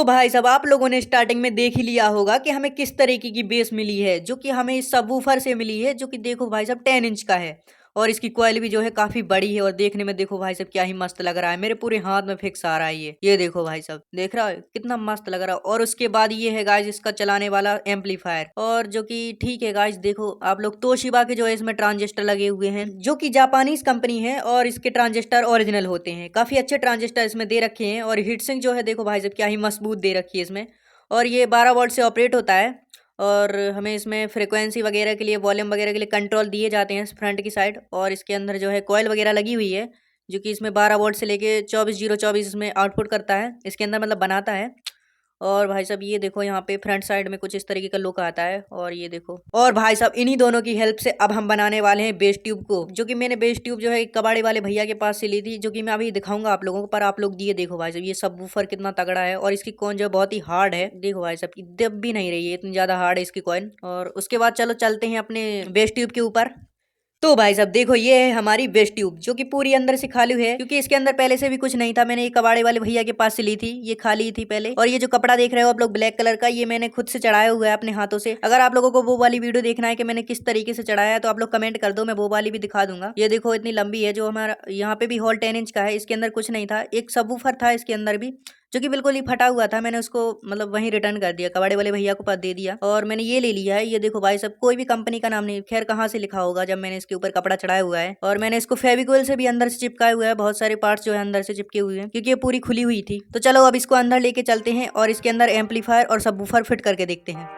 भाई साहब आप लोगों ने स्टार्टिंग में देख ही लिया होगा कि हमें किस तरीके की बेस मिली है, जो कि हमें इस सबवूफर से मिली है, जो कि देखो भाई साहब 10 इंच का है। और इसकी कॉइल भी जो है काफी बड़ी है और देखने में देखो भाई साहब क्या ही मस्त लग रहा है। मेरे पूरे हाथ में फिक्स आ रहा है ये देखो भाई साहब, देख रहा है कितना मस्त लग रहा है। और उसके बाद ये है गाइस इसका चलाने वाला एम्पलीफायर, और जो कि ठीक है गाइस देखो आप लोग तोशिबा के जो है इसमें ट्रांजिस्टर लगे हुए हैं, जो कि जापानीज कंपनी है और इसके ट्रांजिस्टर ओरिजिनल होते हैं। काफी अच्छे ट्रांजिस्टर इसमें दे रखे हैं और हीट सिंक जो है देखो भाई साहब क्या ही मजबूत दे रखी है इसमें। और ये 12 वोल्ट से ऑपरेट होता है और हमें इसमें फ्रिक्वेंसी वगैरह के लिए, वॉल्यूम वगैरह के लिए कंट्रोल दिए जाते हैं फ्रंट की साइड। और इसके अंदर जो है कॉइल वगैरह लगी हुई है, जो कि इसमें 12 वोल्ट से लेके 24,024 इसमें आउटपुट करता है इसके अंदर, मतलब बनाता है। और भाई साहब ये देखो यहाँ पे फ्रंट साइड में कुछ इस तरीके का लुक आता है। और ये देखो, और भाई साहब इन्हीं दोनों की हेल्प से अब हम बनाने वाले हैं बेस ट्यूब को, जो कि मैंने बेस ट्यूब जो है कबाड़े वाले भैया के पास से ली थी, जो कि मैं अभी दिखाऊंगा आप लोगों को। पर आप लोग ये देखो भाई साहब ये सबवूफर कितना तगड़ा है और इसकी कॉइन जो है बहुत ही हार्ड है। देखो भाई साहब दब भी नहीं रही है, इतनी ज्यादा हार्ड है इसकी कॉइन। और उसके बाद चलो चलते हैं अपने बेस ट्यूब के ऊपर। तो भाई साहब देखो ये है हमारी बेस ट्यूब, जो कि पूरी अंदर से खाली है, क्योंकि इसके अंदर पहले से भी कुछ नहीं था। मैंने ये कबाड़े वाले भैया के पास से ली थी, ये खाली थी पहले। और ये जो कपड़ा देख रहे हो आप लोग ब्लैक कलर का, ये मैंने खुद से चढ़ाया हुआ है अपने हाथों से। अगर आप लोगों को वो वाली वीडियो देखना है कि मैंने किस तरीके से चढ़ाया है तो आप लोग कमेंट कर दो, मैं वो वाली भी दिखा दूंगा। ये देखो इतनी लंबी है, जो हमारा यहाँ पे भी हॉल 10 इंच का है। इसके अंदर कुछ नहीं था, एक सबवूफर था इसके अंदर भी, जो कि बिल्कुल ही फटा हुआ था। मैंने उसको मतलब वहीं रिटर्न कर दिया, कबाड़े वाले भैया को पास दे दिया और मैंने ये ले लिया है। ये देखो भाई साहब कोई भी कंपनी का नाम नहीं, खैर कहाँ से लिखा होगा जब मैंने इसके ऊपर कपड़ा चढ़ाया हुआ है। और मैंने इसको फेविकोल से भी अंदर से चिपकाया हुआ है, बहुत सारे पार्ट्स जो है अंदर से चिपके हुए हैं, क्योंकि ये पूरी खुली हुई थी। तो चलो अब इसको अंदर लेके चलते हैं और इसके अंदर एम्पलीफायर और सबवूफर फिट करके देखते हैं।